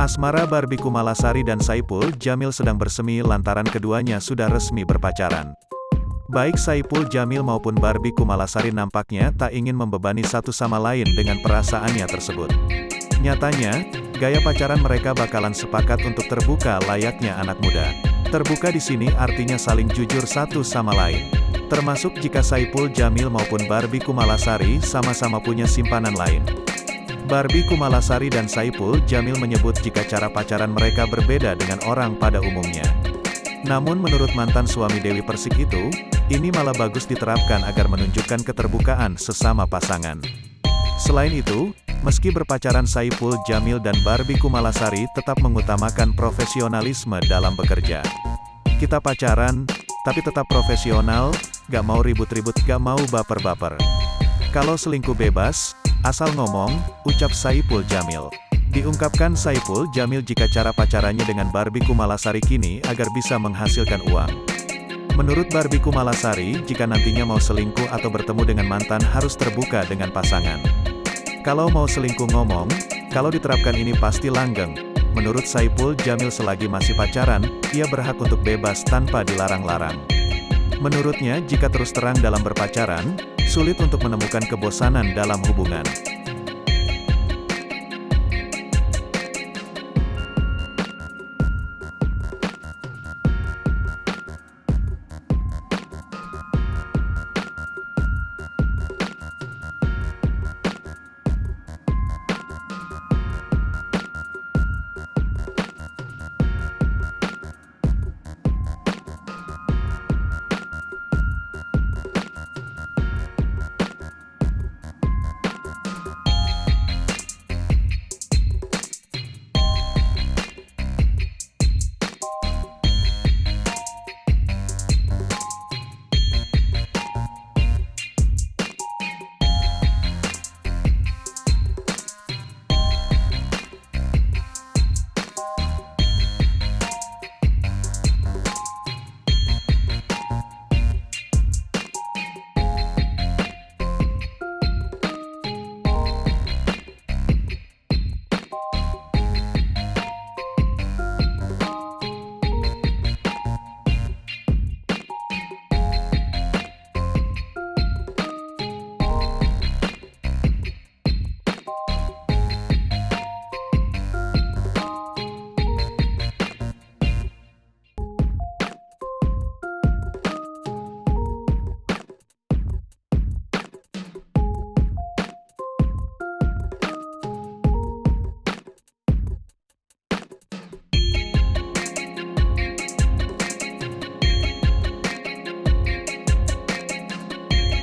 Asmara Barbie Kumalasari dan Saipul Jamil sedang bersemi lantaran keduanya sudah resmi berpacaran. Baik Saipul Jamil maupun Barbie Kumalasari nampaknya tak ingin membebani satu sama lain dengan perasaannya tersebut. Nyatanya, gaya pacaran mereka bakalan sepakat untuk terbuka layaknya anak muda. Terbuka di sini artinya saling jujur satu sama lain. Termasuk jika Saipul Jamil maupun Barbie Kumalasari sama-sama punya simpanan lain. Barbie Kumalasari dan Saipul Jamil menyebut jika cara pacaran mereka berbeda dengan orang pada umumnya. Namun menurut mantan suami Dewi Persik itu, ini malah bagus diterapkan agar menunjukkan keterbukaan sesama pasangan. Selain itu, meski berpacaran Saipul Jamil dan Barbie Kumalasari tetap mengutamakan profesionalisme dalam bekerja. Kita pacaran, tapi tetap profesional, gak mau ribut-ribut, gak mau baper-baper. Kalau selingkuh bebas, asal ngomong, ucap Saipul Jamil. Diungkapkan Saipul Jamil jika cara pacarannya dengan Barbie Kumalasari kini agar bisa menghasilkan uang. Menurut Barbie Kumalasari, jika nantinya mau selingkuh atau bertemu dengan mantan harus terbuka dengan pasangan. Kalau mau selingkuh ngomong, kalau diterapkan ini pasti langgeng. Menurut Saipul Jamil selagi masih pacaran, ia berhak untuk bebas tanpa dilarang-larang. Menurutnya jika terus terang dalam berpacaran, sulit untuk menemukan kebosanan dalam hubungan.